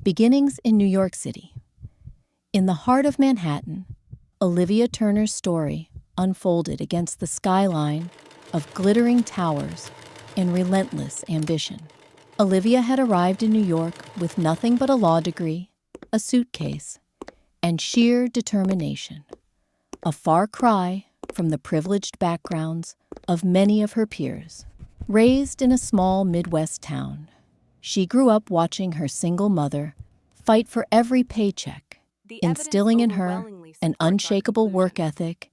Beginnings in New York City. In the heart of Manhattan, Olivia Turner's story unfolded against the skyline of glittering towers and relentless ambition. Olivia had arrived in New York with nothing but a law degree, a suitcase, and sheer determination, a far cry from the privileged backgrounds of many of her peers. Raised in a small Midwest town, she grew up watching her single mother fight for every paycheck, instilling in her an unshakable work ethic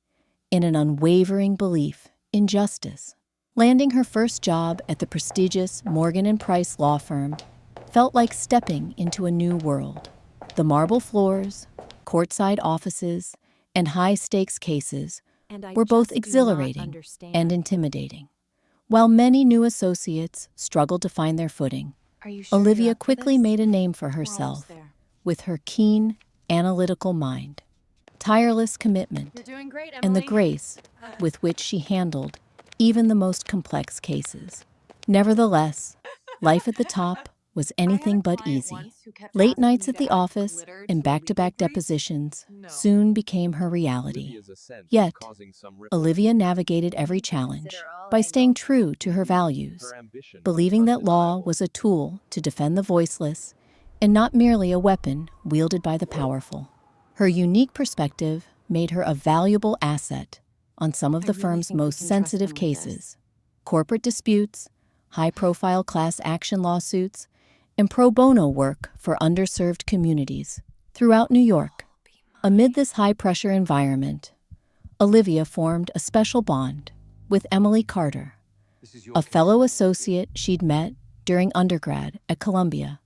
and an unwavering belief in justice. Landing her first job at the prestigious Morgan & Price law firm felt like stepping into a new world. The marble floors, courtside offices, and high-stakes cases were both exhilarating and intimidating. While many new associates struggled to find their footing, Olivia quickly made a name for herself with her keen, analytical mind, tireless commitment, and the grace with which she handled even the most complex cases. Nevertheless, life at the top was anything but easy. Late nights at the office and back-to-back depositions soon became her reality. Yet, Olivia navigated every challenge by staying true to her values, believing that law was a tool to defend the voiceless and not merely a weapon wielded by the powerful. Her unique perspective made her a valuable asset on some of the firm's most sensitive cases: corporate disputes, high-profile class action lawsuits, and pro bono work for underserved communities throughout New York. Amid this high-pressure environment, Olivia formed a special bond with Emily Carter, a fellow associate she'd met during undergrad at Columbia.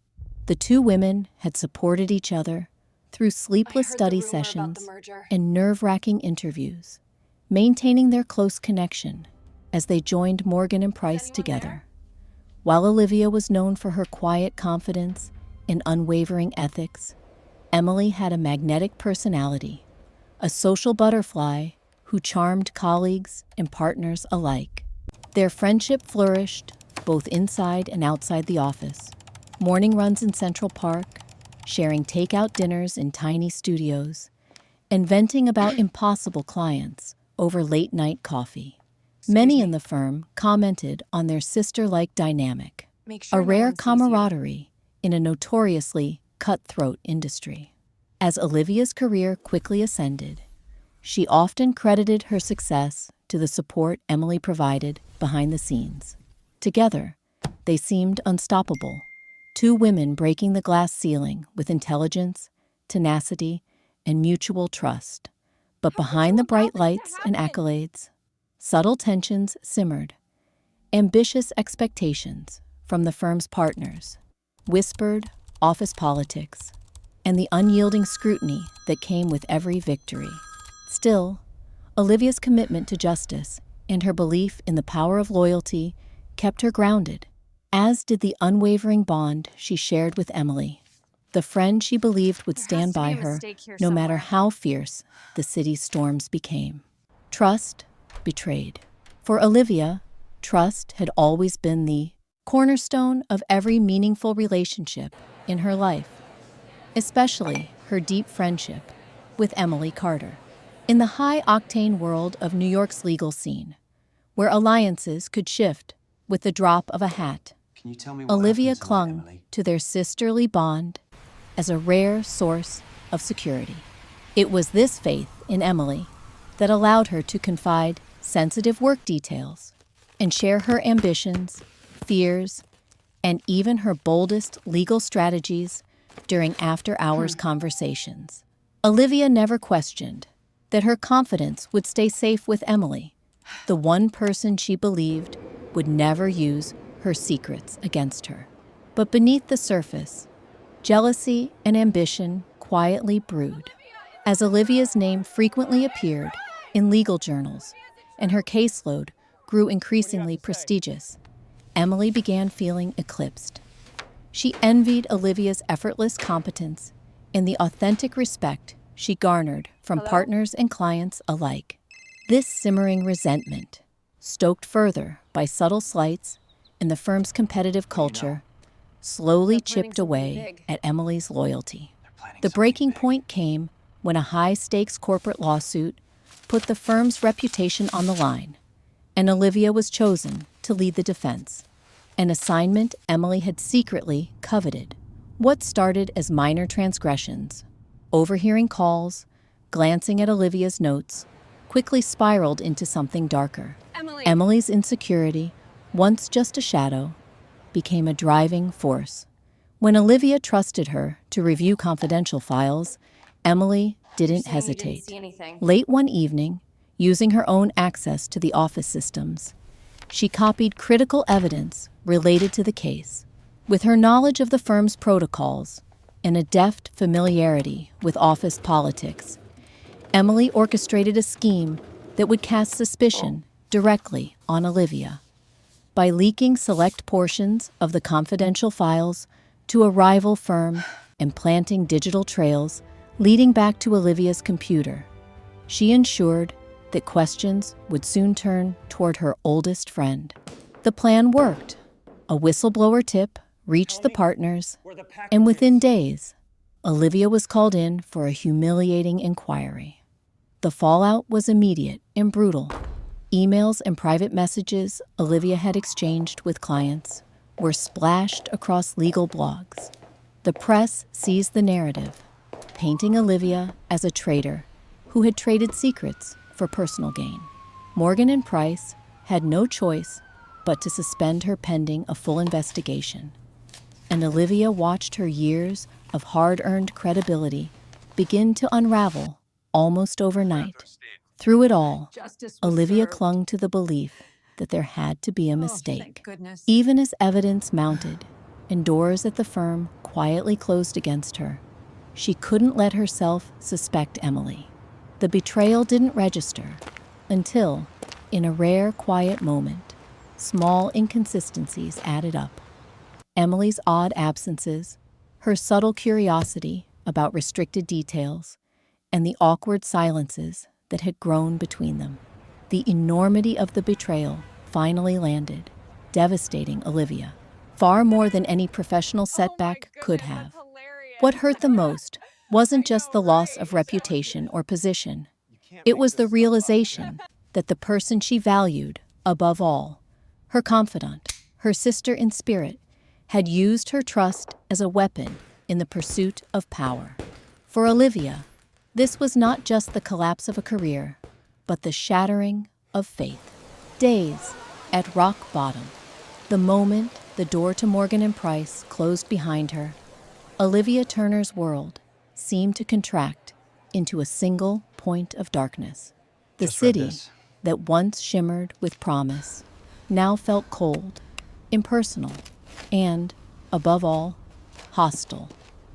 The two women had supported each other through sleepless study sessions and nerve-wracking interviews, maintaining their close connection as they joined Morgan & Price together. While Olivia was known for her quiet confidence and unwavering ethics, Emily had a magnetic personality, a social butterfly who charmed colleagues and partners alike. Their friendship flourished both inside and outside the office. Morning runs in Central Park, sharing takeout dinners in tiny studios, and venting about impossible clients over late-night coffee. Many in the firm commented on their sister-like dynamic, a rare camaraderie in a notoriously cutthroat industry. As Olivia's career quickly ascended, she often credited her success to the support Emily provided behind the scenes. Together, they seemed unstoppable, two women breaking the glass ceiling with intelligence, tenacity, and mutual trust. But behind the bright lights and accolades, subtle tensions simmered. Ambitious expectations from the firm's partners, whispered office politics, and the unyielding scrutiny that came with every victory. Still, Olivia's commitment to justice and her belief in the power of loyalty kept her grounded, as did the unwavering bond she shared with Emily, the friend she believed would stand by her no matter how fierce the city's storms became. Trust betrayed. For Olivia, trust had always been the cornerstone of every meaningful relationship in her life, especially her deep friendship with Emily Carter. In the high-octane world of New York's legal scene, where alliances could shift with the drop of a hat, Olivia clung to their sisterly bond as a rare source of security. It was this faith in Emily that allowed her to confide sensitive work details and share her ambitions, fears, and even her boldest legal strategies during after-hours conversations. Olivia never questioned that her confidence would stay safe with Emily, the one person she believed would never use her secrets against her. But beneath the surface, jealousy and ambition quietly brewed. As Olivia's name frequently appeared in legal journals and her caseload grew increasingly prestigious, Emily began feeling eclipsed. She envied Olivia's effortless competence and the authentic respect she garnered from partners and clients alike. This simmering resentment, stoked further by subtle slights in the firm's competitive culture, slowly chipped away at Emily's loyalty. The breaking point came when a high-stakes corporate lawsuit put the firm's reputation on the line, and Olivia was chosen to lead the defense, an assignment Emily had secretly coveted. What started as minor transgressions, overhearing calls, glancing at Olivia's notes, quickly spiraled into something darker. Emily's insecurity, once just a shadow, became a driving force. When Olivia trusted her to review confidential files, Emily didn't hesitate. Late one evening, using her own access to the office systems, she copied critical evidence related to the case. With her knowledge of the firm's protocols and a deft familiarity with office politics, Emily orchestrated a scheme that would cast suspicion directly on Olivia. By leaking select portions of the confidential files to a rival firm and planting digital trails leading back to Olivia's computer, she ensured that questions would soon turn toward her oldest friend. The plan worked. A whistleblower tip reached the partners, and within days, Olivia was called in for a humiliating inquiry. The fallout was immediate and brutal. Emails and private messages Olivia had exchanged with clients were splashed across legal blogs. The press seized the narrative, painting Olivia as a traitor who had traded secrets for personal gain. Morgan & Price had no choice but to suspend her pending a full investigation, and Olivia watched her years of hard-earned credibility begin to unravel almost overnight. Through it all, Olivia clung to the belief that there had to be a mistake. Even as evidence mounted and doors at the firm quietly closed against her, she couldn't let herself suspect Emily. The betrayal didn't register until, in a rare, quiet moment, small inconsistencies added up. Emily's odd absences, her subtle curiosity about restricted details, and the awkward silences that had grown between them. The enormity of the betrayal finally landed, devastating Olivia, far more than any professional setback could have. What hurt the most wasn't just the loss of reputation or position. It was the realization that the person she valued above all, her confidant, her sister in spirit, had used her trust as a weapon in the pursuit of power. For Olivia, this was not just the collapse of a career, but the shattering of faith. Days at rock bottom. The moment the door to Morgan & Price closed behind her, Olivia Turner's world seemed to contract into a single point of darkness. The city that once shimmered with promise now felt cold, impersonal, and, above all, hostile.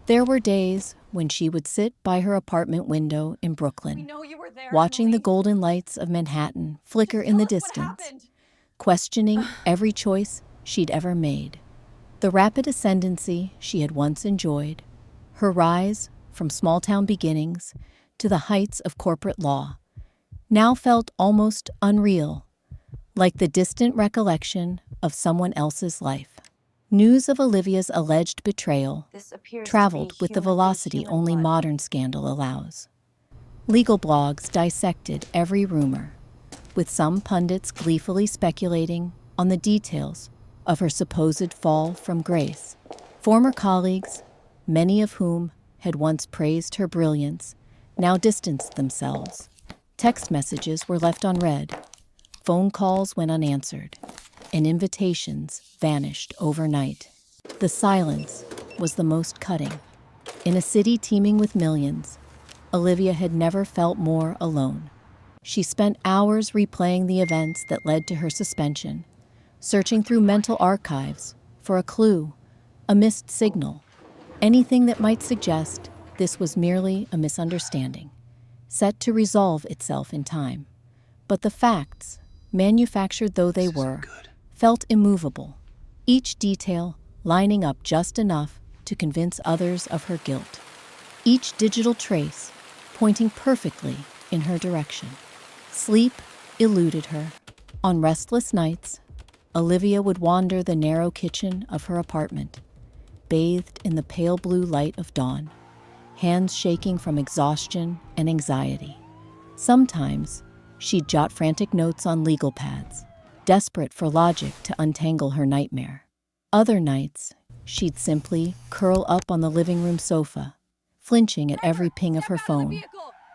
There were days when she would sit by her apartment window in Brooklyn, watching the golden lights of Manhattan flicker in the distance, questioning every choice she'd ever made. The rapid ascendancy she had once enjoyed, her rise from small-town beginnings to the heights of corporate law, now felt almost unreal, like the distant recollection of someone else's life. News of Olivia's alleged betrayal traveled with the velocity only modern scandal allows. Legal blogs dissected every rumor, with some pundits gleefully speculating on the details of her supposed fall from grace. Former colleagues, many of whom had once praised her brilliance, now distanced themselves. Text messages were left unread, phone calls went unanswered, and invitations vanished overnight. The silence was the most cutting. In a city teeming with millions, Olivia had never felt more alone. She spent hours replaying the events that led to her suspension, searching through mental archives for a clue, a missed signal, anything that might suggest this was merely a misunderstanding, set to resolve itself in time. But the facts, manufactured though they were, felt immovable, each detail lining up just enough to convince others of her guilt, each digital trace pointing perfectly in her direction. Sleep eluded her. On restless nights, Olivia would wander the narrow kitchen of her apartment, bathed in the pale blue light of dawn, hands shaking from exhaustion and anxiety. Sometimes, she'd jot frantic notes on legal pads, desperate for logic to untangle her nightmare. Other nights, she'd simply curl up on the living room sofa, flinching at every ping of her phone,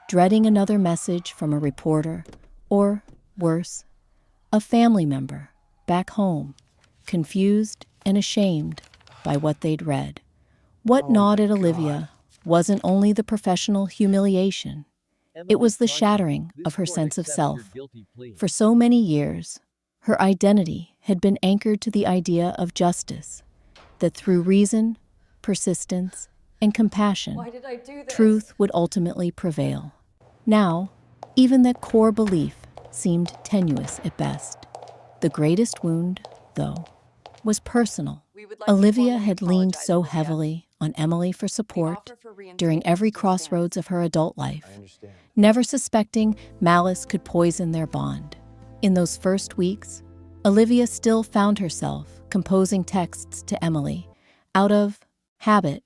dreading another message from a reporter, or, worse, a family member back home, confused and ashamed by what they'd read. What gnawed at Olivia wasn't only the professional humiliation, it was the shattering of her sense of self. For so many years, her identity had been anchored to the idea of justice, that through reason, persistence, and compassion, truth would ultimately prevail. Now, even that core belief seemed tenuous at best. The greatest wound, though, was personal. Olivia had leaned so heavily on Emily for support during every crossroads of her adult life, never suspecting malice could poison their bond. In those first weeks, Olivia still found herself composing texts to Emily out of habit,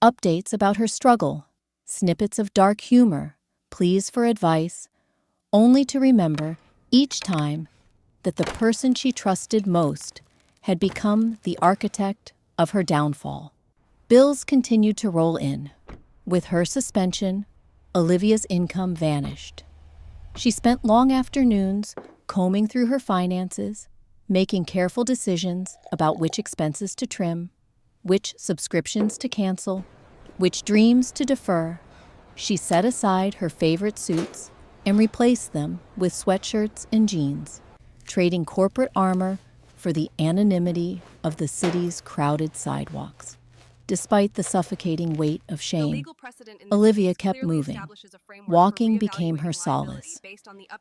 updates about her struggle, snippets of dark humor, pleas for advice, only to remember each time that the person she trusted most had become the architect of her downfall. Bills continued to roll in. With her suspension, Olivia's income vanished. She spent long afternoons combing through her finances, making careful decisions about which expenses to trim, which subscriptions to cancel, which dreams to defer. She set aside her favorite suits and replaced them with sweatshirts and jeans, trading corporate armor for the anonymity of the city's crowded sidewalks. Despite the suffocating weight of shame, Olivia kept moving. Walking became her solace.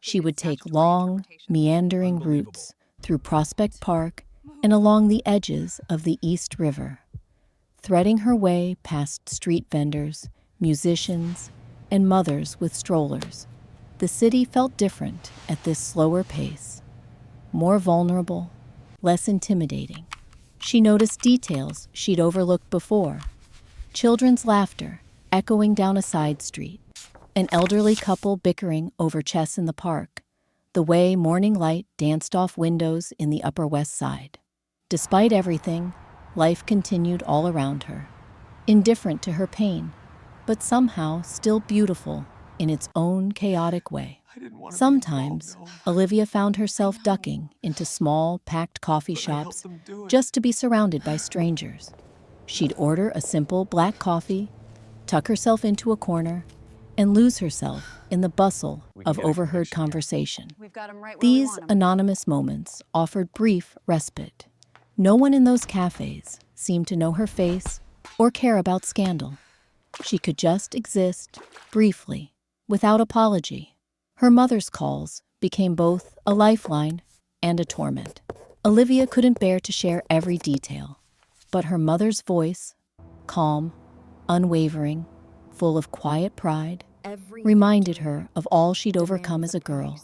She would take long, meandering routes through Prospect Park and along the edges of the East River, threading her way past street vendors, musicians, and mothers with strollers. The city felt different at this slower pace, more vulnerable, less intimidating. She noticed details she'd overlooked before: children's laughter echoing down a side street, an elderly couple bickering over chess in the park, the way morning light danced off windows in the Upper West Side. Despite everything, life continued all around her, indifferent to her pain, but somehow still beautiful in its own chaotic way. Sometimes, Olivia found herself ducking into small, packed coffee shops just to be surrounded by strangers. She'd order a simple black coffee, tuck herself into a corner, and lose herself in the bustle of overheard conversation. These anonymous moments offered brief respite. No one in those cafes seemed to know her face or care about scandal. She could just exist, briefly, without apology. Her mother's calls became both a lifeline and a torment. Olivia couldn't bear to share every detail, but her mother's voice, calm, unwavering, full of quiet pride, reminded her of all she'd overcome as a girl.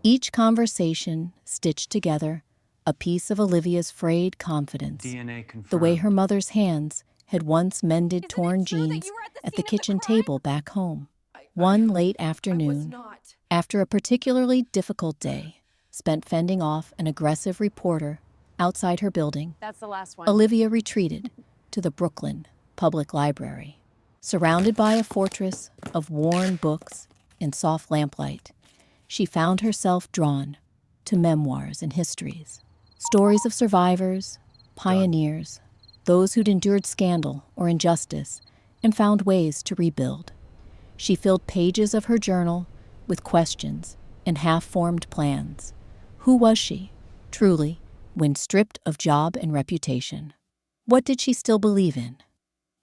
Each conversation stitched together a piece of Olivia's frayed confidence, the way her mother's hands had once mended torn jeans at the kitchen table back home. One late afternoon, after a particularly difficult day spent fending off an aggressive reporter outside her building, Olivia retreated to the Brooklyn Public Library. Surrounded by a fortress of worn books and soft lamplight, she found herself drawn to memoirs and histories, stories of survivors, pioneers, those who'd endured scandal or injustice and found ways to rebuild. She filled pages of her journal with questions and half-formed plans. Who was she, truly, when stripped of job and reputation? What did she still believe in?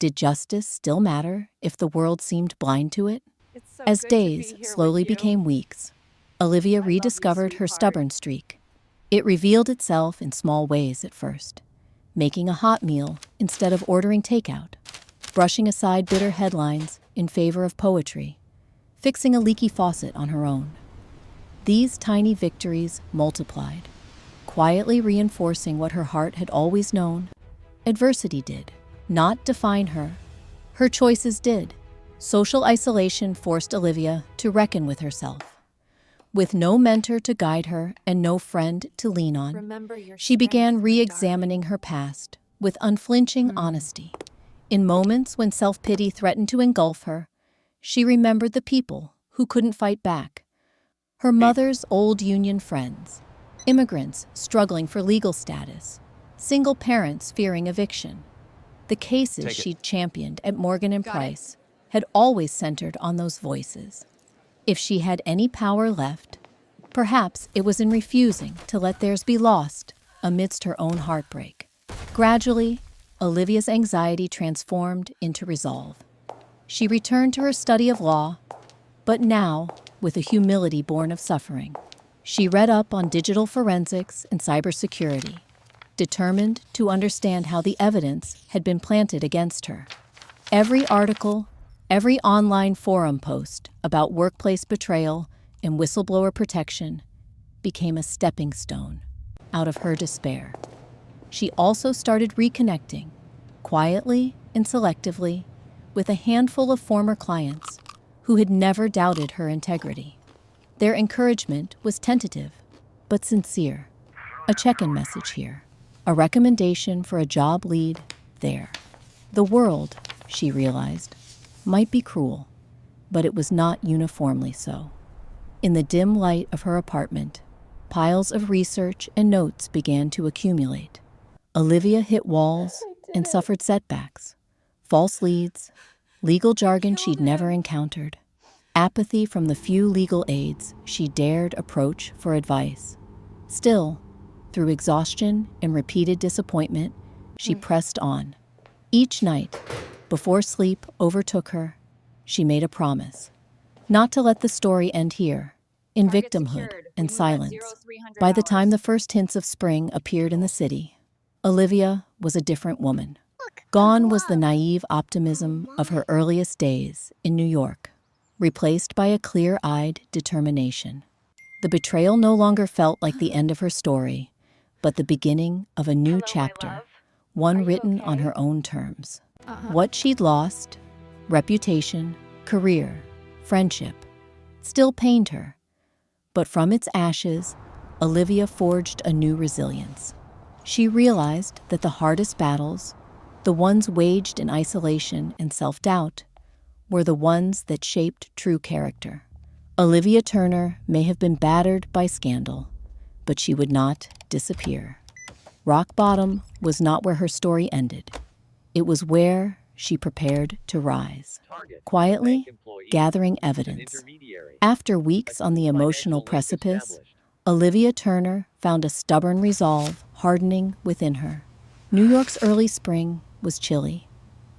Did justice still matter if the world seemed blind to it? As days slowly became weeks, Olivia rediscovered her stubborn streak. It revealed itself in small ways at first: making a hot meal instead of ordering takeout, brushing aside bitter headlines in favor of poetry, fixing a leaky faucet on her own. These tiny victories multiplied, quietly reinforcing what her heart had always known: adversity did not define her. Her choices did. Social isolation forced Olivia to reckon with herself. With no mentor to guide her and no friend to lean on, she began re-examining her past with unflinching honesty. In moments when self-pity threatened to engulf her, she remembered the people who couldn't fight back. Her mother's old union friends, immigrants struggling for legal status, single parents fearing eviction. The cases she'd championed at Morgan and Price had always centered on those voices. If she had any power left, perhaps it was in refusing to let theirs be lost amidst her own heartbreak. Gradually, Olivia's anxiety transformed into resolve. She returned to her study of law, but now with a humility born of suffering. She read up on digital forensics and cybersecurity, determined to understand how the evidence had been planted against her. Every article, every online forum post about workplace betrayal and whistleblower protection became a stepping stone out of her despair. She also started reconnecting, quietly and selectively, with a handful of former clients who had never doubted her integrity. Their encouragement was tentative, but sincere. A check-in message here, a recommendation for a job lead there. The world, she realized, might be cruel, but it was not uniformly so. In the dim light of her apartment, piles of research and notes began to accumulate. Olivia hit walls and suffered setbacks, false leads, legal jargon she'd never encountered, apathy from the few legal aides she dared approach for advice. Still, through exhaustion and repeated disappointment, she pressed on. Each night, before sleep overtook her, she made a promise, not to let the story end here, in victimhood and silence. By the time the first hints of spring appeared in the city, Olivia was a different woman. Gone was the naive optimism of her earliest days in New York, replaced by a clear-eyed determination. The betrayal no longer felt like the end of her story, but the beginning of a new chapter, one written on her own terms. What she'd lost, reputation, career, friendship, still pained her. But from its ashes, Olivia forged a new resilience. She realized that the hardest battles, the ones waged in isolation and self-doubt, were the ones that shaped true character. Olivia Turner may have been battered by scandal, but she would not disappear. Rock bottom was not where her story ended. It was where she prepared to rise, quietly gathering evidence. After weeks on the emotional precipice, Olivia Turner found a stubborn resolve hardening within her. New York's early spring was chilly,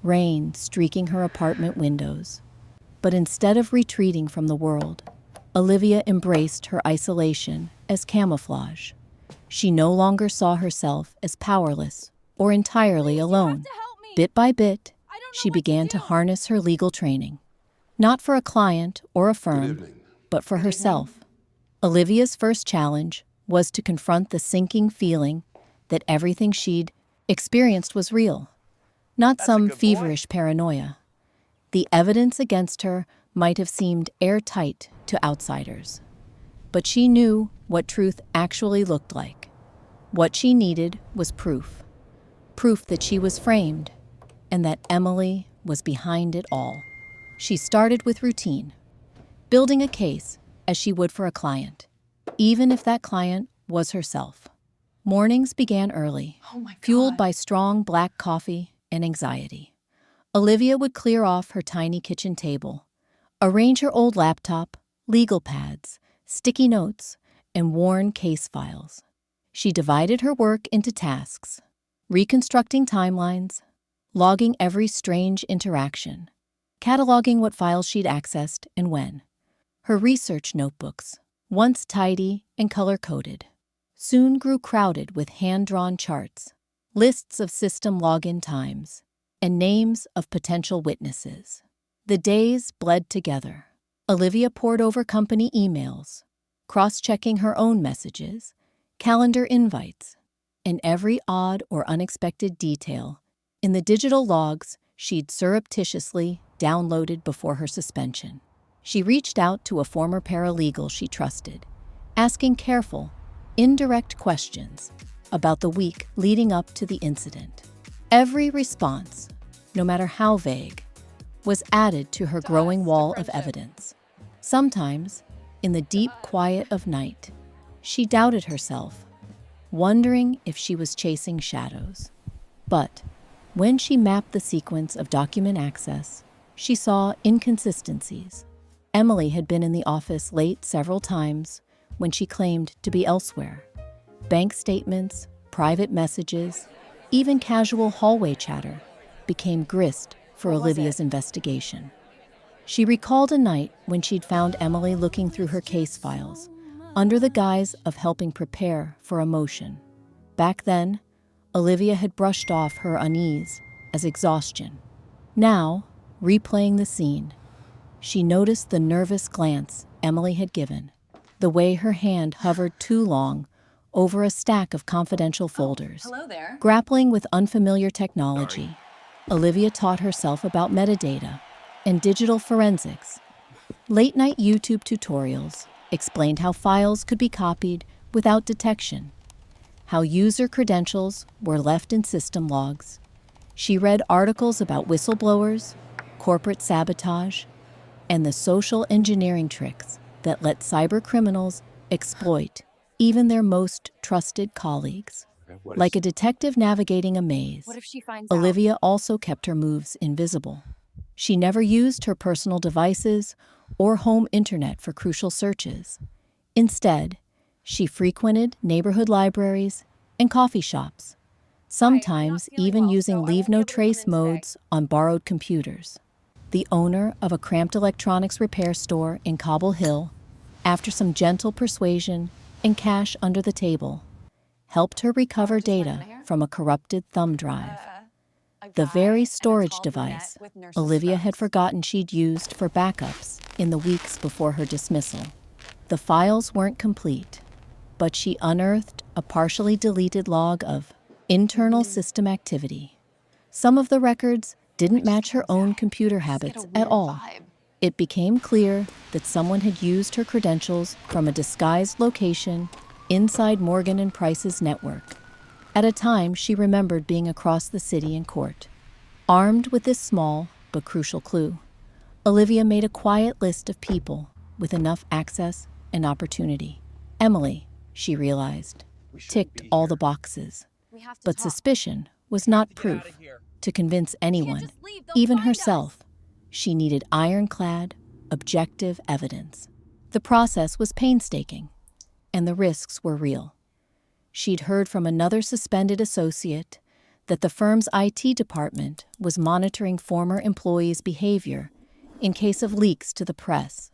rain streaking her apartment windows. But instead of retreating from the world, Olivia embraced her isolation as camouflage. She no longer saw herself as powerless or entirely alone. Bit by bit, she began to harness her legal training, not for a client or a firm, but for herself. Olivia's first challenge was to confront the sinking feeling that everything she'd experienced was real, not some feverish paranoia. The evidence against her might have seemed airtight to outsiders, but she knew what truth actually looked like. What she needed was proof. Proof that she was framed and that Emily was behind it all. She started with routine, building a case as she would for a client, even if that client was herself. Mornings began early, fueled by strong black coffee and anxiety. Olivia would clear off her tiny kitchen table, arrange her old laptop, legal pads, sticky notes, and worn case files. She divided her work into tasks, reconstructing timelines, logging every strange interaction, cataloging what files she'd accessed and when. Her research notebooks, once tidy and color-coded, soon grew crowded with hand-drawn charts, lists of system login times, and names of potential witnesses. The days bled together. Olivia pored over company emails, cross-checking her own messages, calendar invites, and every odd or unexpected detail in the digital logs she'd surreptitiously downloaded before her suspension. She reached out to a former paralegal she trusted, asking careful, indirect questions about the week leading up to the incident. Every response, no matter how vague, was added to her growing wall of evidence. Sometimes, in the deep quiet of night, she doubted herself, wondering if she was chasing shadows. But when she mapped the sequence of document access, she saw inconsistencies. Emily had been in the office late several times when she claimed to be elsewhere. Bank statements, private messages, even casual hallway chatter became grist for Olivia's investigation. She recalled a night when she'd found Emily looking through her case files, under the guise of helping prepare for a motion. Back then, Olivia had brushed off her unease as exhaustion. Now, replaying the scene, she noticed the nervous glance Emily had given, the way her hand hovered too long over a stack of confidential folders. Hello there. Grappling with unfamiliar technology, Olivia taught herself about metadata and digital forensics. Late-night YouTube tutorials explained how files could be copied without detection, how user credentials were left in system logs. She read articles about whistleblowers, corporate sabotage, and the social engineering tricks that let cybercriminals exploit even their most trusted colleagues. Like a detective navigating a maze, What if she finds Olivia also kept her moves invisible. She never used her personal devices or home internet for crucial searches. Instead, she frequented neighborhood libraries and coffee shops, sometimes even using leave-no-trace modes on borrowed computers. The owner of a cramped electronics repair store in Cobble Hill, after some gentle persuasion and cash under the table, helped her recover data from a corrupted thumb drive. The very storage device Olivia had forgotten she'd used for backups in the weeks before her dismissal. The files weren't complete, but she unearthed a partially deleted log of internal system activity. Some of the records didn't match her own computer habits at all. It became clear that someone had used her credentials from a disguised location inside Morgan & Price's network, at a time she remembered being across the city in court. Armed with this small but crucial clue, Olivia made a quiet list of people with enough access and opportunity. Emily, she realized, ticked all the boxes, but suspicion was not proof. To convince anyone, even herself, she needed ironclad, objective evidence. The process was painstaking, and the risks were real. She'd heard from another suspended associate that the firm's IT department was monitoring former employees' behavior in case of leaks to the press.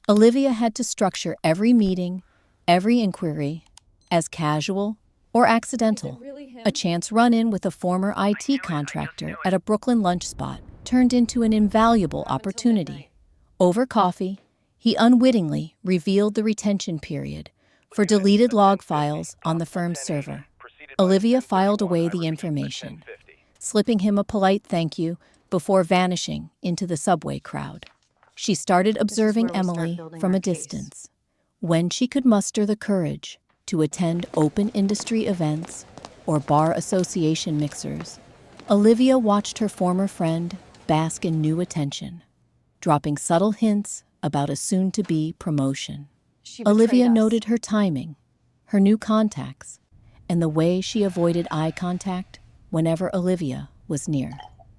Olivia had to structure every meeting, every inquiry, as casual or accidental. A chance run-in with a former IT contractor at a Brooklyn lunch spot turned into an invaluable opportunity. Over coffee, he unwittingly revealed the retention period for deleted log files on the firm's server. Olivia filed away the information, slipping him a polite thank you before vanishing into the subway crowd. She started observing Emily from a distance. When she could muster the courage to attend open industry events or bar association mixers, Olivia watched her former friend bask in new attention, dropping subtle hints about a soon-to-be promotion. Olivia noted her timing, her new contacts, and the way she avoided eye contact whenever Olivia was near.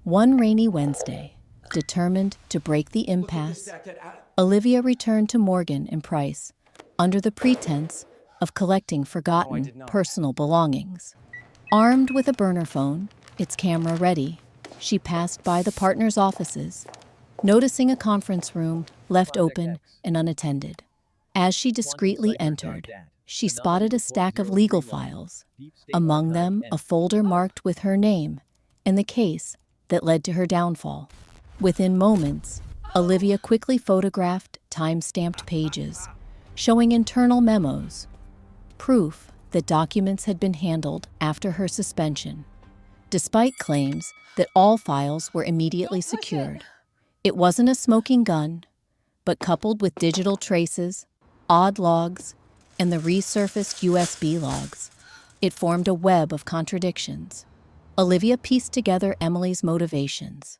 One rainy Wednesday, determined to break the impasse, Olivia returned to Morgan & Price under the pretense of collecting forgotten personal belongings. Armed with a burner phone, its camera ready, she passed by the partners' offices, noticing a conference room left open and unattended. As she discreetly entered, she spotted a stack of legal files, among them a folder marked with her name and the case that led to her downfall. Within moments, Olivia quickly photographed time-stamped pages, showing internal memos, proof that documents had been handled after her suspension. despite claims that all files were immediately secured. It wasn't a smoking gun, but coupled with digital traces, odd logs, and the resurfaced USB logs, it formed a web of contradictions. Olivia pieced together Emily's motivations: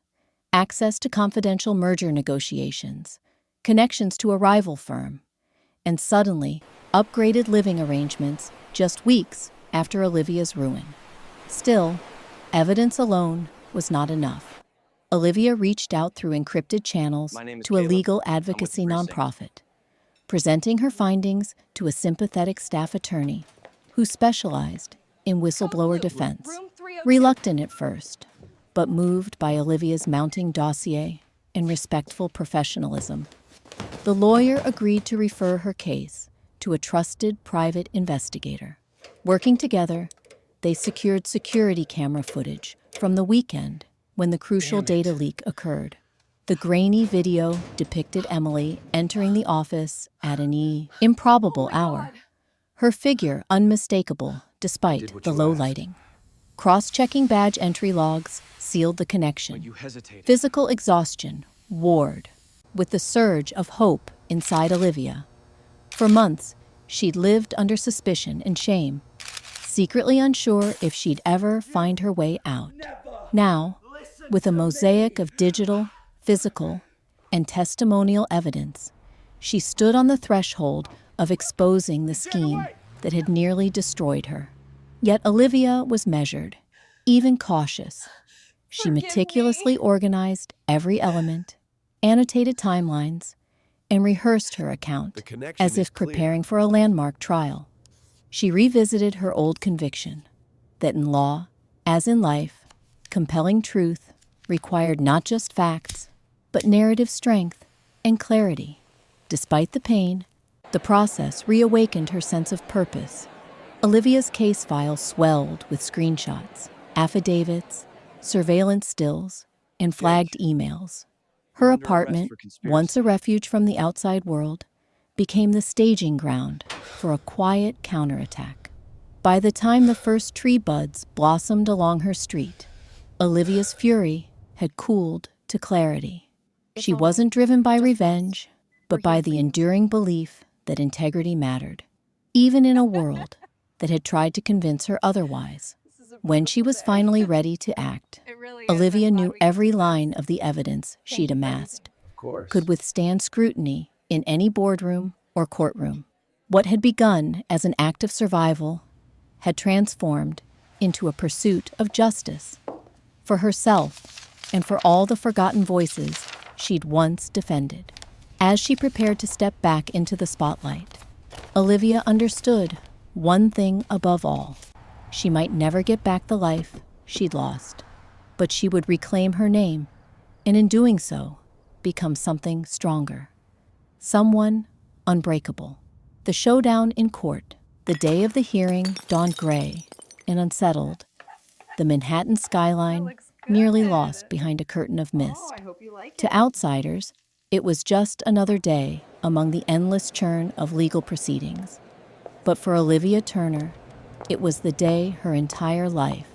access to confidential merger negotiations, connections to a rival firm, and suddenly upgraded living arrangements just weeks after Olivia's ruin. Still, evidence alone was not enough. Olivia reached out through encrypted channels to a legal advocacy nonprofit, presenting her findings to a sympathetic staff attorney who specialized in whistleblower defense. Reluctant at first, but moved by Olivia's mounting dossier and respectful professionalism, the lawyer agreed to refer her case to a trusted private investigator. Working together, they secured security camera footage from the weekend when the crucial data leak occurred. The grainy video depicted Emily entering the office at an improbable hour, her figure unmistakable despite the low lighting. Cross-checking badge entry logs sealed the connection. Physical exhaustion warred with the surge of hope inside Olivia. For months, she'd lived under suspicion and shame, secretly unsure if she'd ever find her way out. Now, with a mosaic of digital, physical, and testimonial evidence, she stood on the threshold of exposing the scheme that had nearly destroyed her. Yet Olivia was measured, even cautious. She meticulously organized every element, annotated timelines, and rehearsed her account as if preparing for a landmark trial. She revisited her old conviction that in law, as in life, compelling truth required not just facts, but narrative strength and clarity. Despite the pain, the process reawakened her sense of purpose. Olivia's case file swelled with screenshots, affidavits, surveillance stills, and flagged emails. Her apartment, once a refuge from the outside world, became the staging ground for a quiet counterattack. By the time the first tree buds blossomed along her street, Olivia's fury had cooled to clarity. She wasn't driven by revenge, but by the enduring belief that integrity mattered, even in a world that had tried to convince her otherwise. When she was finally ready to act, Olivia knew every line of the evidence she'd amassed could withstand scrutiny in any boardroom or courtroom. What had begun as an act of survival had transformed into a pursuit of justice for herself and for all the forgotten voices she'd once defended. As she prepared to step back into the spotlight, Olivia understood one thing above all. She might never get back the life she'd lost, but she would reclaim her name, and in doing so, become something stronger. Someone unbreakable. The showdown in court. The day of the hearing dawned gray and unsettled, the Manhattan skyline nearly lost behind a curtain of mist. To outsiders, it was just another day among the endless churn of legal proceedings. But for Olivia Turner, it was the day her entire life,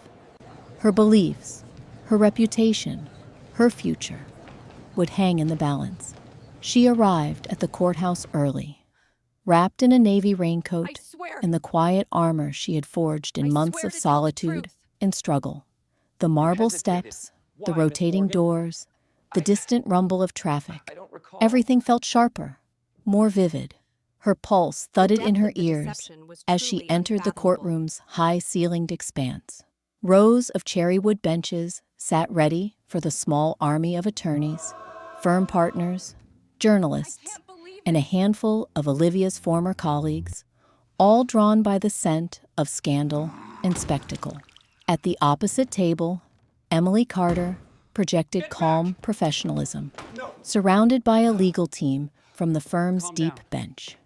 her beliefs, her reputation, her future, would hang in the balance. She arrived at the courthouse early, wrapped in a navy raincoat and the quiet armor she had forged in months of solitude and struggle. The marble steps, the rotating doors, the distant rumble of traffic, everything felt sharper, more vivid. Her pulse thudded in her ears as she entered the courtroom's high-ceilinged expanse. Rows of cherrywood benches sat ready for the small army of attorneys, firm partners, journalists, and a handful of Olivia's former colleagues, all drawn by the scent of scandal and spectacle. At the opposite table, Emily Carter projected calm professionalism, surrounded by a legal team from the firm's deep bench.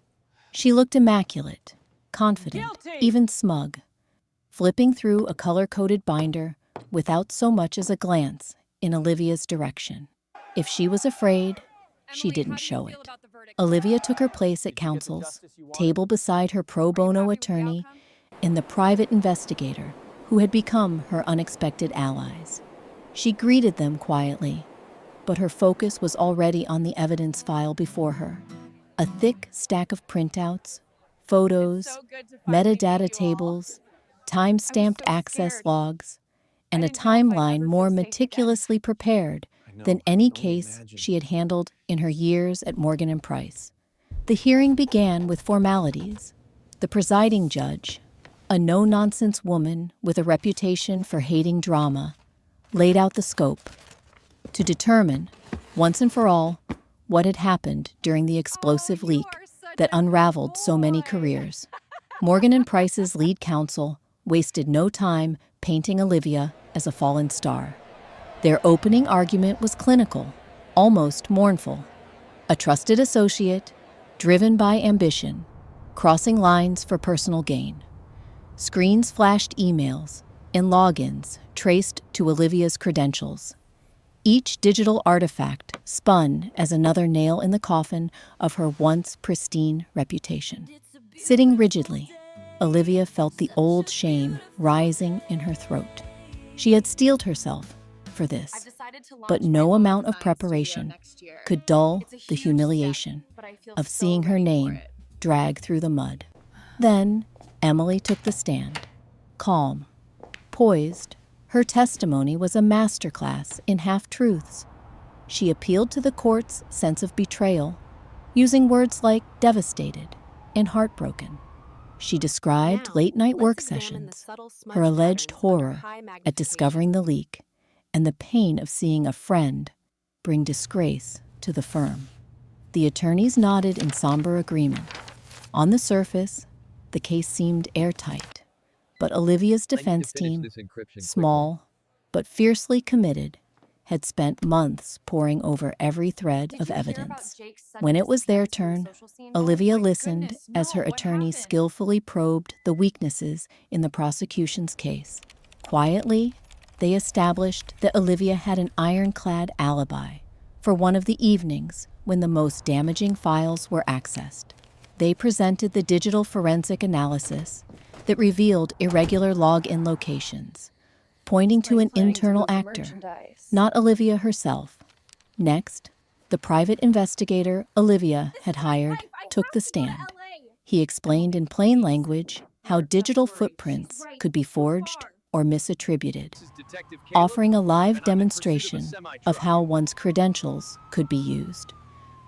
She looked immaculate, confident, even smug, flipping through a color-coded binder without so much as a glance in Olivia's direction. If she was afraid, she didn't show it. Olivia took her place at counsel's table beside her pro bono attorney and the private investigator who had become her unexpected allies. She greeted them quietly, but her focus was already on the evidence file before her. A thick stack of printouts, photos, metadata tables, time-stamped access logs, and a timeline more meticulously prepared than any case she had handled in her years at Morgan and Price. The hearing began with formalities. The presiding judge, a no-nonsense woman with a reputation for hating drama, laid out the scope to determine, once and for all, what had happened during the explosive leak that unraveled so many careers. Morgan and Price's lead counsel wasted no time painting Olivia as a fallen star. Their opening argument was clinical, almost mournful. A trusted associate, driven by ambition, crossing lines for personal gain. Screens flashed emails and logins traced to Olivia's credentials. Each digital artifact spun as another nail in the coffin of her once pristine reputation. Sitting rigidly, Olivia felt the old shame rising in her throat. She had steeled herself for this, but no amount of preparation could dull the humiliation of seeing her name drag through the mud. Then Emily took the stand, calm, poised. Her testimony was a masterclass in half-truths. She appealed to the court's sense of betrayal, using words like devastated and heartbroken. She described late-night work sessions, her alleged horror at discovering the leak, and the pain of seeing a friend bring disgrace to the firm. The attorneys nodded in somber agreement. On the surface, the case seemed airtight, but Olivia's defense team, small but fiercely committed, had spent months poring over every thread of evidence. When it was their turn, Olivia listened as her attorney skillfully probed the weaknesses in the prosecution's case. Quietly, they established that Olivia had an ironclad alibi for one of the evenings when the most damaging files were accessed. They presented the digital forensic analysis that revealed irregular login locations, pointing to an internal actor, not Olivia herself. Next, the private investigator Olivia had hired took the stand. He explained in plain language how digital footprints could be forged or misattributed, offering a live demonstration of how one's credentials could be used,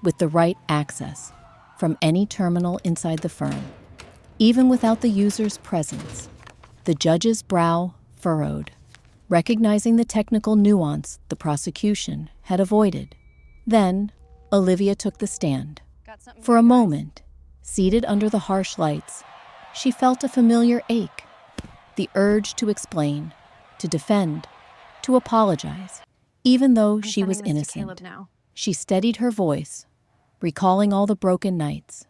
with the right access from any terminal inside the firm. Even without the user's presence, the judge's brow furrowed, recognizing the technical nuance the prosecution had avoided. Then, Olivia took the stand. For a moment, seated under the harsh lights, she felt a familiar ache, the urge to explain, to defend, to apologize, even though she was innocent. She steadied her voice, recalling all the broken nights,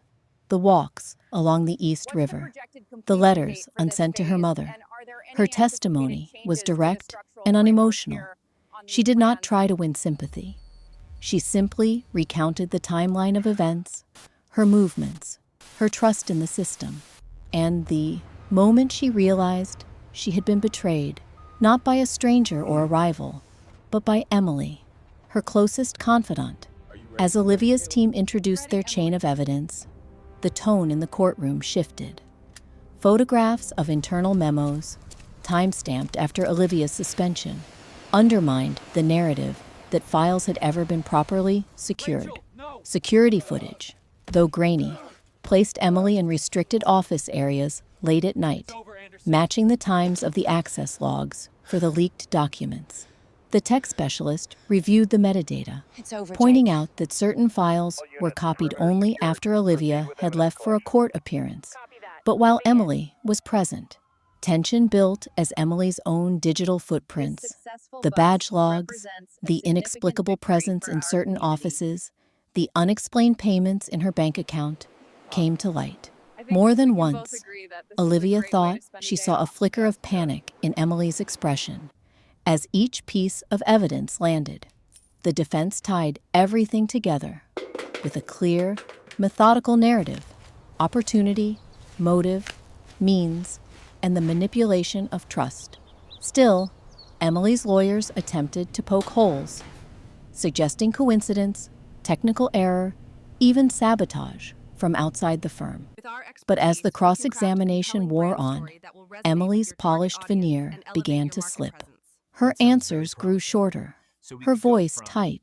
the walks along the East River, the letters unsent to her mother. Her testimony was direct and unemotional. She did not try to win sympathy. She simply recounted the timeline of events, her movements, her trust in the system, and the moment she realized she had been betrayed, not by a stranger or a rival, but by Emily, her closest confidant. As Olivia's team introduced their chain of evidence, the tone in the courtroom shifted. Photographs of internal memos, time-stamped after Olivia's suspension, undermined the narrative that files had ever been properly secured. Security footage, though grainy, placed Emily in restricted office areas late at night, matching the times of the access logs for the leaked documents. The tech specialist reviewed the metadata, pointing out that certain files were copied only after Olivia had left for a court appearance. But while Emily was present, tension built as Emily's own digital footprints, the badge logs, the inexplicable presence in certain offices, the unexplained payments in her bank account, came to light. More than once, Olivia thought she saw a flicker of panic in Emily's expression. As each piece of evidence landed, the defense tied everything together with a clear, methodical narrative: opportunity, motive, means, and the manipulation of trust. Still, Emily's lawyers attempted to poke holes, suggesting coincidence, technical error, even sabotage from outside the firm. But as the cross-examination wore on, Emily's polished veneer began to slip. Her answers grew shorter, her voice tight.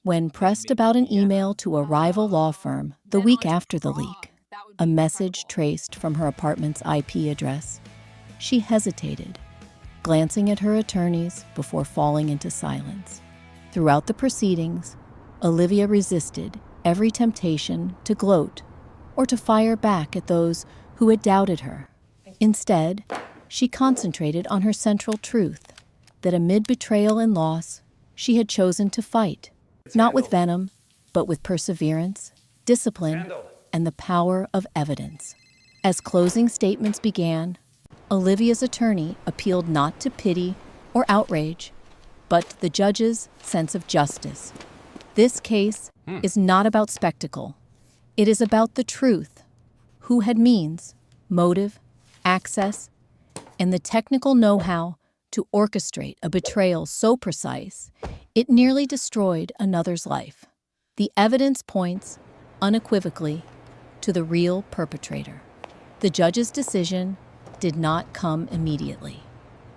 When pressed about an email to a rival law firm the week after the leak, a message traced from her apartment's IP address, she hesitated, glancing at her attorneys before falling into silence. Throughout the proceedings, Olivia resisted every temptation to gloat or to fire back at those who had doubted her. Instead, she concentrated on her central truth, that amid betrayal and loss, she had chosen to fight, not with venom, but with perseverance, discipline, and the power of evidence. As closing statements began, Olivia's attorney appealed not to pity or outrage, but the judge's sense of justice. This case is not about spectacle. It is about the truth, who had means, motive, access, and the technical know-how to orchestrate a betrayal so precise it nearly destroyed another's life. The evidence points, unequivocally, to the real perpetrator. The judge's decision did not come immediately.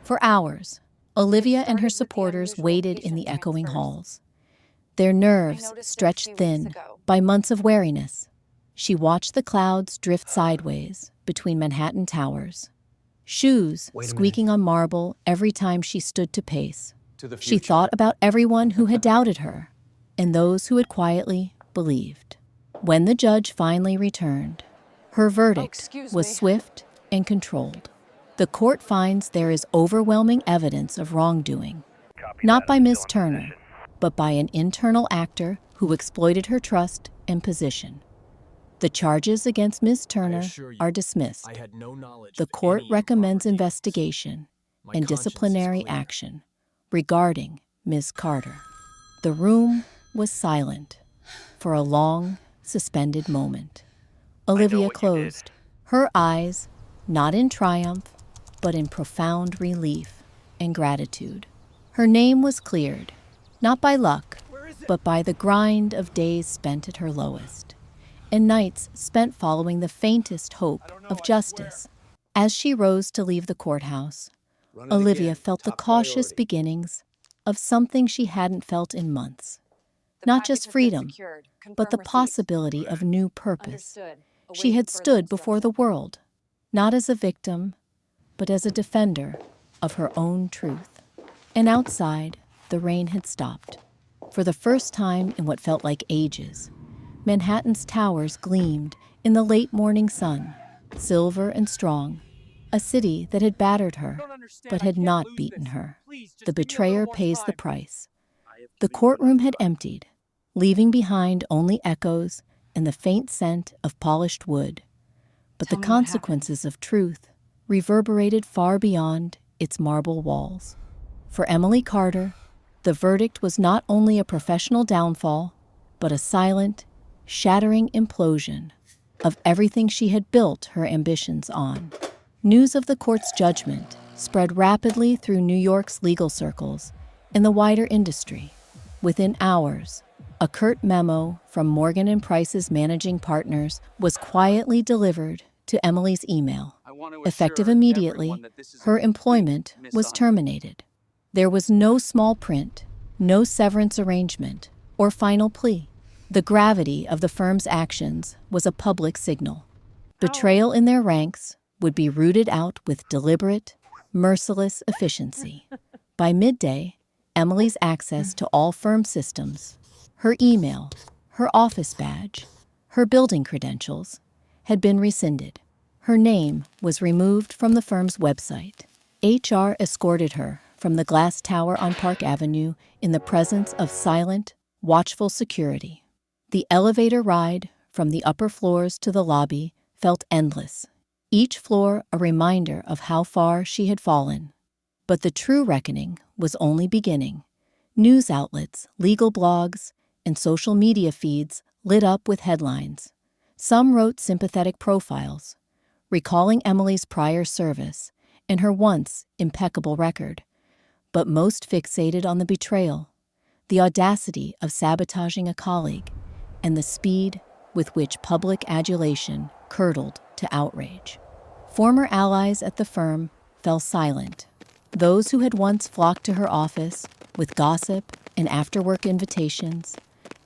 For hours, Olivia and her supporters waited in the echoing halls, their nerves stretched thin by months of wariness. She watched the clouds drift sideways between Manhattan towers, shoes squeaking on marble every time she stood to pace. She thought about everyone who had doubted her and those who had quietly believed. When the judge finally returned, her verdict was swift and controlled. The court finds there is overwhelming evidence of wrongdoing, not by Ms. Turner, but by an internal actor who exploited her trust and position. The charges against Ms. Turner are dismissed. The court recommends investigation and disciplinary action regarding Ms. Carter. The room was silent for a long, suspended moment. Olivia closed, her eyes not in triumph, but in profound relief and gratitude. Her name was cleared, not by luck, but by the grind of days spent at her lowest, and nights spent following the faintest hope of justice. As she rose to leave the courthouse, Olivia felt the cautious beginnings of something she hadn't felt in months. Not just freedom, but the possibility of new purpose. She had stood before the world, not as a victim, but as a defender of her own truth. And outside, the rain had stopped. For the first time in what felt like ages, Manhattan's towers gleamed in the late morning sun, silver and strong, a city that had battered her, but had not beaten her. The betrayer pays the price. The courtroom had emptied, leaving behind only echoes and the faint scent of polished wood. But the consequences of truth reverberated far beyond its marble walls. For Emily Carter, the verdict was not only a professional downfall, but a silent, shattering implosion of everything she had built her ambitions on. News of the court's judgment spread rapidly through New York's legal circles and the wider industry. Within hours, a curt memo from Morgan & Price's managing partners was quietly delivered to Emily's email. Effective immediately, her employment was terminated. There was no small print, no severance arrangement, or final plea. The gravity of the firm's actions was a public signal. Betrayal in their ranks would be rooted out with deliberate, merciless efficiency. By midday, Emily's access to all firm systems, her email, her office badge, her building credentials, had been rescinded. Her name was removed from the firm's website. HR escorted her from the glass tower on Park Avenue in the presence of silent, watchful security. The elevator ride from the upper floors to the lobby felt endless, each floor a reminder of how far she had fallen. But the true reckoning was only beginning. News outlets, legal blogs, and social media feeds lit up with headlines. Some wrote sympathetic profiles, recalling Emily's prior service and her once impeccable record, but most fixated on the betrayal, the audacity of sabotaging a colleague, and the speed with which public adulation curdled to outrage. Former allies at the firm fell silent. Those who had once flocked to her office with gossip and after-work invitations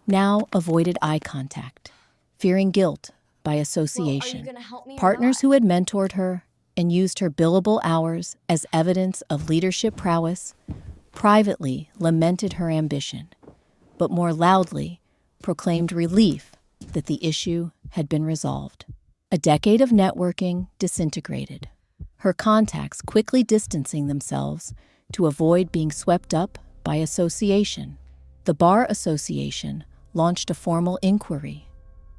now avoided eye contact, fearing guilt by association. Well, are you gonna help me or Partners not? who had mentored her and used her billable hours as evidence of leadership prowess privately lamented her ambition, but more loudly proclaimed relief that the issue had been resolved. A decade of networking disintegrated, her contacts quickly distancing themselves to avoid being swept up by association. The Bar Association launched a formal inquiry,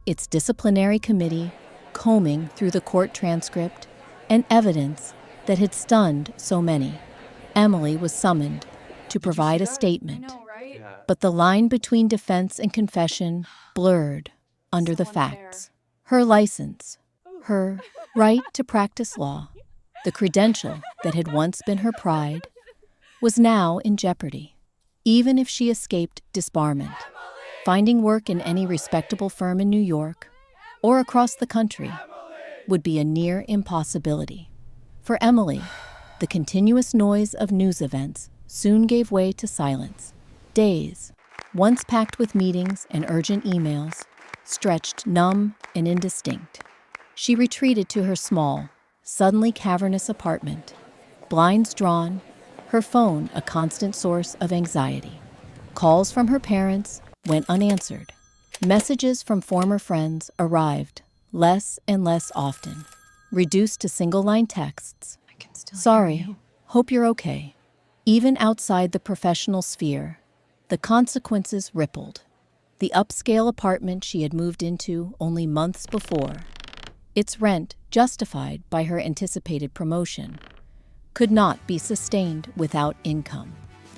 its disciplinary committee combing through the court transcript and evidence that had stunned so many. Emily was summoned to provide a statement, Right? but the line between defense and confession blurred under the So unfair. facts. Her license, her right to practice law, the credential that had once been her pride, was now in jeopardy. Even if she escaped disbarment, finding work in any respectable firm in New York or across the country would be a near impossibility. For Emily, the continuous noise of news events soon gave way to silence. Days, once packed with meetings and urgent emails, stretched numb and indistinct. She retreated to her small, suddenly cavernous apartment, blinds drawn, her phone a constant source of anxiety. Calls from her parents went unanswered. Messages from former friends arrived less and less often, reduced to single-line texts. I can still hear Sorry, you. hope you're okay. Even outside the professional sphere, the consequences rippled. The upscale apartment she had moved into only months before, its rent justified by her anticipated promotion, could not be sustained without income.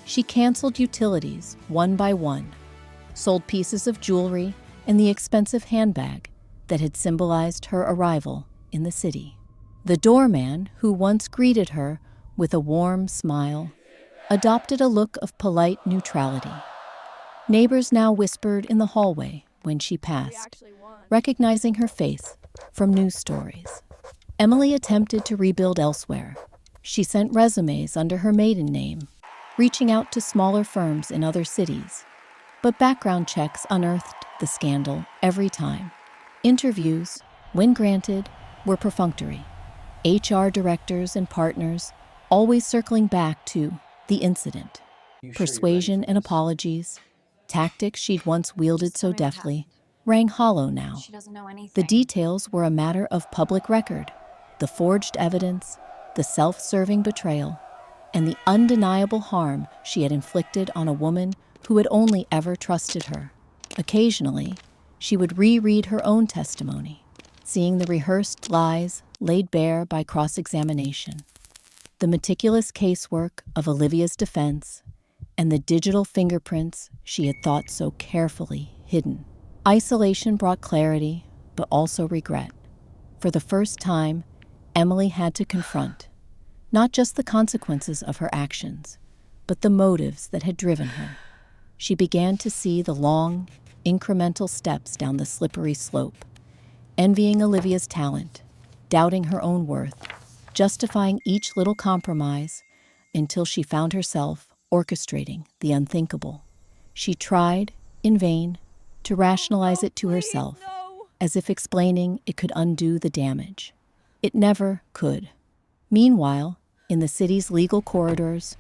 She canceled utilities one by one, sold pieces of jewelry and the expensive handbag that had symbolized her arrival in the city. The doorman, who once greeted her with a warm smile, adopted a look of polite neutrality. Neighbors now whispered in the hallway when she passed, recognizing her face from news stories. Emily attempted to rebuild elsewhere. She sent resumes under her maiden name, reaching out to smaller firms in other cities. But background checks unearthed the scandal every time. Interviews, when granted, were perfunctory. HR directors and partners always circling back to the incident. Persuasion and apologies, tactics she'd once wielded so deftly, rang hollow now. She doesn't know anything. The details were a matter of public record, the forged evidence, the self-serving betrayal, and the undeniable harm she had inflicted on a woman who had only ever trusted her. Occasionally, she would reread her own testimony, seeing the rehearsed lies laid bare by cross-examination, the meticulous casework of Olivia's defense, and the digital fingerprints she had thought so carefully hidden. Isolation brought clarity, but also regret. For the first time, Emily had to confront not just the consequences of her actions, but the motives that had driven her. She began to see the long, incremental steps down the slippery slope, envying Olivia's talent, doubting her own worth, justifying each little compromise until she found herself orchestrating the unthinkable. She tried, in vain, to rationalize it to herself, as if explaining it could undo the damage. It never could. Meanwhile, in the city's legal corridors,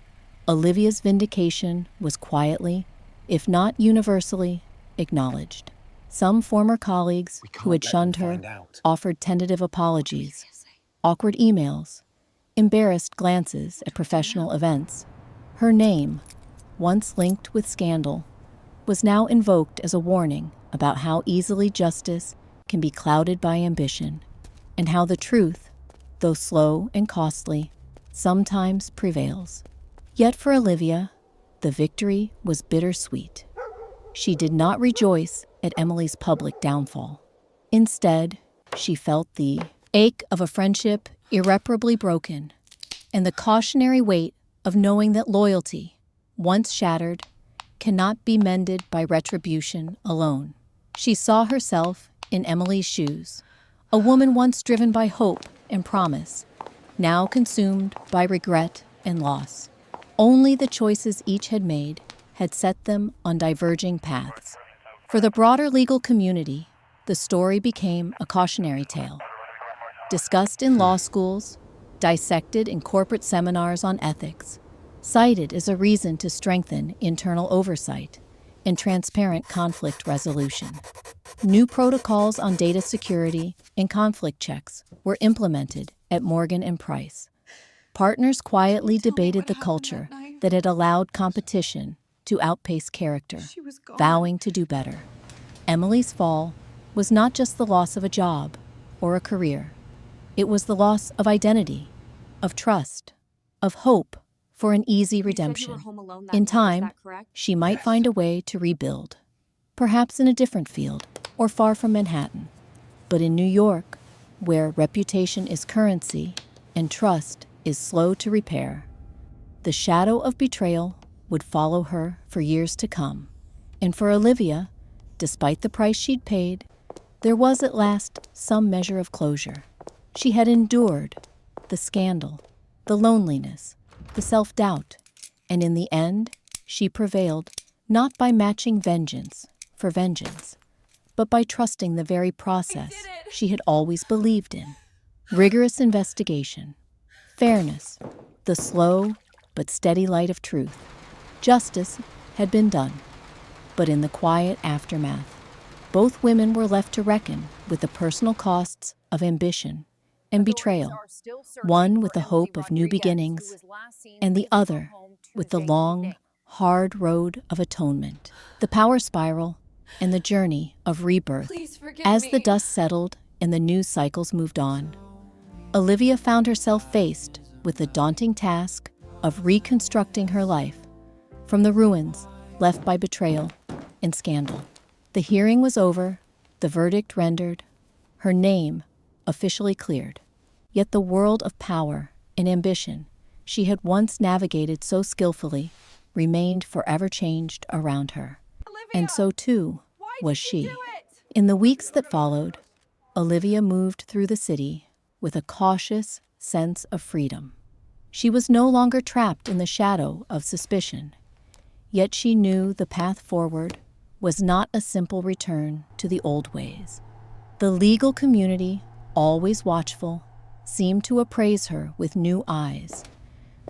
Olivia's vindication was quietly, if not universally, acknowledged. Some former colleagues who had shunned her offered tentative apologies, awkward emails, embarrassed glances at professional events. Her name, once linked with scandal, was now invoked as a warning about how easily justice can be clouded by ambition, and how the truth, though slow and costly, sometimes prevails. Yet for Olivia, the victory was bittersweet. She did not rejoice at Emily's public downfall. Instead, she felt the ache of a friendship irreparably broken, and the cautionary weight of knowing that loyalty, once shattered, cannot be mended by retribution alone. She saw herself in Emily's shoes, a woman once driven by hope and promise, now consumed by regret and loss. Only the choices each had made had set them on diverging paths. For the broader legal community, the story became a cautionary tale. Discussed in law schools, dissected in corporate seminars on ethics, cited as a reason to strengthen internal oversight and transparent conflict resolution. New protocols on data security and conflict checks were implemented at Morgan and Price. Partners quietly debated the culture that had allowed competition to outpace character, vowing to do better. Emily's fall was not just the loss of a job or a career. It was the loss of identity, of trust, of hope for an easy redemption. In time, she might find a way to rebuild, perhaps in a different field or far from Manhattan. But in New York, where reputation is currency and trust is slow to repair, the shadow of betrayal would follow her for years to come. And for Olivia, despite the price she'd paid, there was at last some measure of closure. She had endured the scandal, the loneliness, the self-doubt, and in the end, she prevailed not by matching vengeance for vengeance, but by trusting the very process she had always believed in. Rigorous investigation, fairness, the slow but steady light of truth. Justice had been done, but in the quiet aftermath, both women were left to reckon with the personal costs of ambition and betrayal, one with the hope of new beginnings, and the other with the long, hard road of atonement, the power spiral, and the journey of rebirth. As the dust settled and the news cycles moved on, Olivia found herself faced with the daunting task of reconstructing her life from the ruins left by betrayal and scandal. The hearing was over, the verdict rendered, her name officially cleared. Yet the world of power and ambition she had once navigated so skillfully remained forever changed around her. And so too was she. In the weeks that followed, Olivia moved through the city with a cautious sense of freedom. She was no longer trapped in the shadow of suspicion, yet she knew the path forward was not a simple return to the old ways. The legal community, always watchful, seemed to appraise her with new eyes,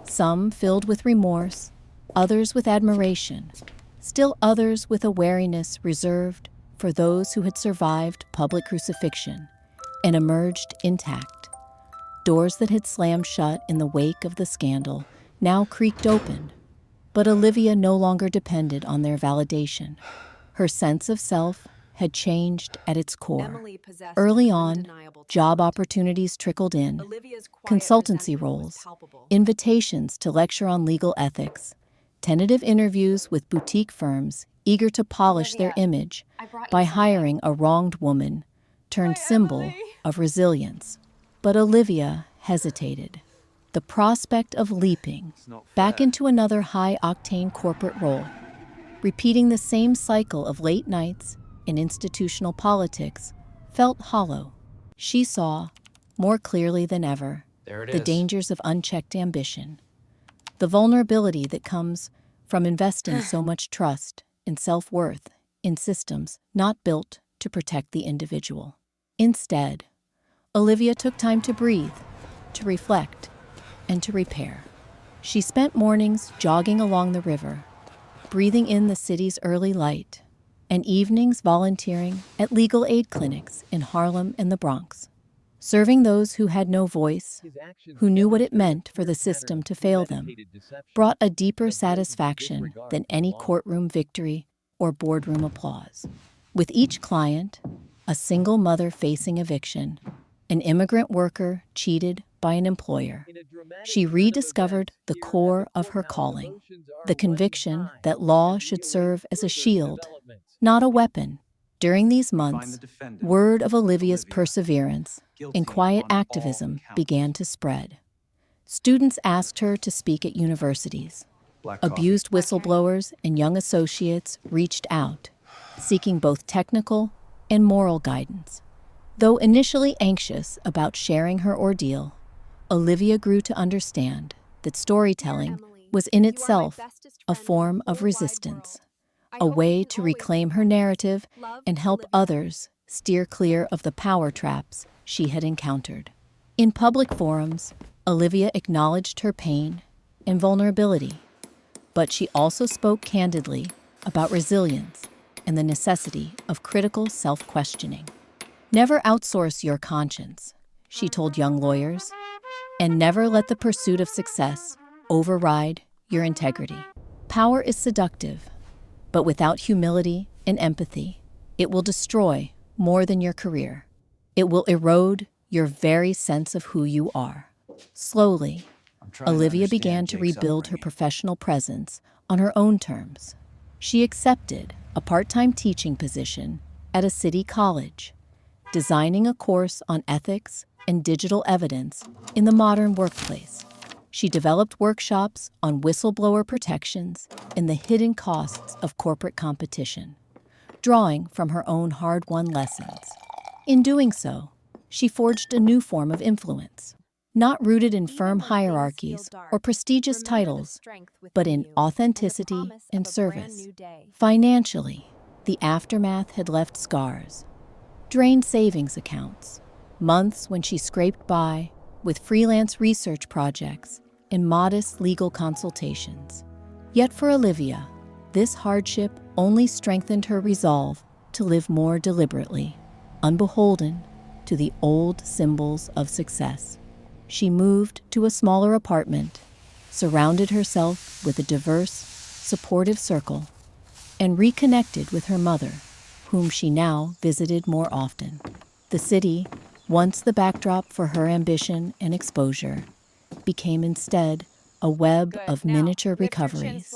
some filled with remorse, others with admiration, still others with a wariness reserved for those who had survived public crucifixion and emerged intact. Doors that had slammed shut in the wake of the scandal now creaked open, but Olivia no longer depended on their validation. Her sense of self had changed at its core. Early on, job opportunities trickled in, consultancy roles, invitations to lecture on legal ethics, tentative interviews with boutique firms eager to polish their image by hiring a wronged woman turned symbol of resilience. But Olivia hesitated. The prospect of leaping back into another high-octane corporate role, repeating the same cycle of late nights and institutional politics, felt hollow. She saw, more clearly than ever, the dangers of unchecked ambition, the vulnerability that comes from investing so much trust and self-worth in systems not built to protect the individual. Instead, Olivia took time to breathe, to reflect, and to repair. She spent mornings jogging along the river, breathing in the city's early light, and evenings volunteering at legal aid clinics in Harlem and the Bronx, serving those who had no voice, who knew what it meant for the system to fail them, brought a deeper satisfaction than any courtroom victory or boardroom applause. With each client, a single mother facing eviction, an immigrant worker cheated by an employer, she rediscovered the core of her calling, the conviction that law should serve as a shield, not a weapon. During these months, word of Olivia's perseverance and quiet activism began to spread. Students asked her to speak at universities. Abused whistleblowers and young associates reached out, seeking both technical and moral guidance. Though initially anxious about sharing her ordeal, Olivia grew to understand that storytelling was in itself a form of resistance, a way to reclaim her narrative and help others steer clear of the power traps she had encountered. In public forums, Olivia acknowledged her pain and vulnerability, but she also spoke candidly about resilience and the necessity of critical self-questioning. Never outsource your conscience, she told young lawyers, and never let the pursuit of success override your integrity. Power is seductive, but without humility and empathy, it will destroy more than your career. It will erode your very sense of who you are. Slowly, Olivia began to rebuild her professional presence on her own terms. She accepted a part-time teaching position at a city college, designing a course on ethics and digital evidence in the modern workplace. She developed workshops on whistleblower protections and the hidden costs of corporate competition, drawing from her own hard-won lessons. In doing so, she forged a new form of influence, not rooted in firm hierarchies or prestigious titles, but in authenticity and service. Financially, the aftermath had left scars, drained savings accounts, months when she scraped by with freelance research projects and modest legal consultations. Yet for Olivia, this hardship only strengthened her resolve to live more deliberately, unbeholden to the old symbols of success. She moved to a smaller apartment, surrounded herself with a diverse, supportive circle, and reconnected with her mother, whom she now visited more often. The city, once the backdrop for her ambition and exposure, became instead a web of miniature recoveries.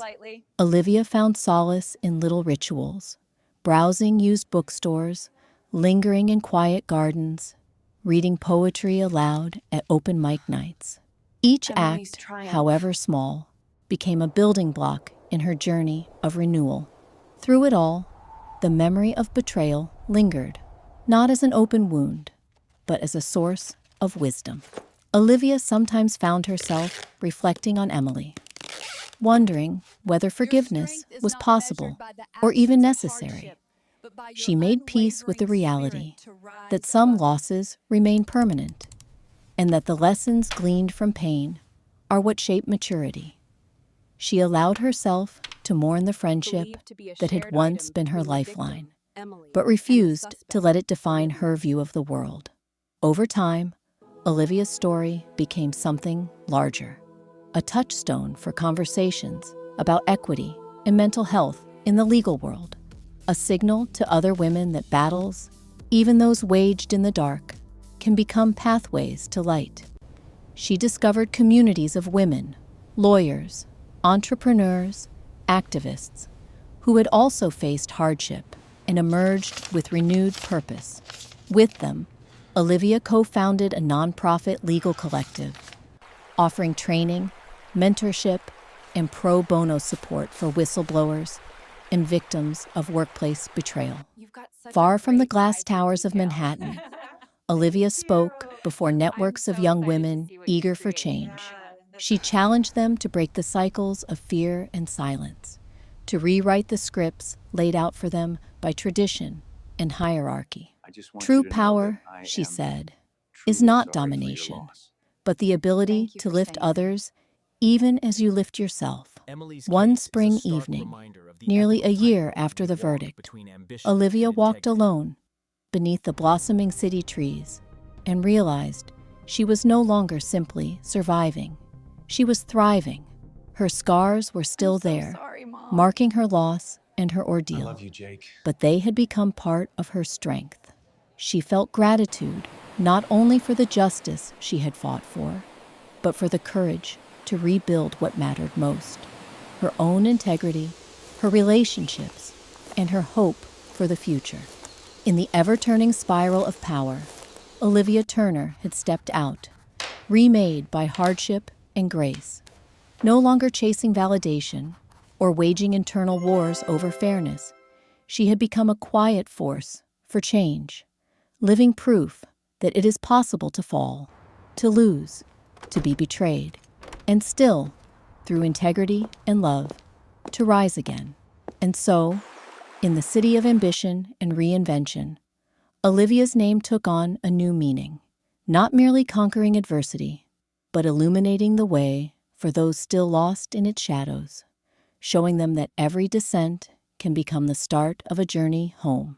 Olivia found solace in little rituals, browsing used bookstores, lingering in quiet gardens, reading poetry aloud at open mic nights. Each act, however small, became a building block in her journey of renewal. Through it all, the memory of betrayal lingered, not as an open wound, but as a source of wisdom. Olivia sometimes found herself reflecting on Emily, wondering whether forgiveness was possible or even necessary. She made peace with the reality that some losses remain permanent, and that the lessons gleaned from pain are what shape maturity. She allowed herself to mourn the friendship that had once been her lifeline, but refused to let it define her view of the world. Over time, Olivia's story became something larger, a touchstone for conversations about equity and mental health in the legal world, a signal to other women that battles, even those waged in the dark, can become pathways to light. She discovered communities of women, lawyers, entrepreneurs, activists, who had also faced hardship and emerged with renewed purpose. With them, Olivia co-founded a nonprofit legal collective, offering training, mentorship, and pro bono support for whistleblowers and victims of workplace betrayal. Far from the glass towers of Manhattan, Olivia spoke before networks of young women eager for change. She challenged them to break the cycles of fear and silence, to rewrite the scripts laid out for them by tradition and hierarchy. True power, she said, is not domination, but the ability to lift others even as you lift yourself. One spring evening, nearly a year after the verdict, Olivia walked alone beneath the blossoming city trees and realized she was no longer simply surviving. She was thriving. Her scars were still there, marking her loss and her ordeal. I love you, Jake. But they had become part of her strength. She felt gratitude not only for the justice she had fought for, but for the courage to rebuild what mattered most: her own integrity, her relationships, and her hope for the future. In the ever-turning spiral of power, Olivia Turner had stepped out, remade by hardship and grace. No longer chasing validation or waging internal wars over fairness, she had become a quiet force for change, living proof that it is possible to fall, to lose, to be betrayed, and still, through integrity and love, to rise again. And so, in the city of ambition and reinvention, Olivia's name took on a new meaning, not merely conquering adversity, but illuminating the way for those still lost in its shadows, showing them that every descent can become the start of a journey home.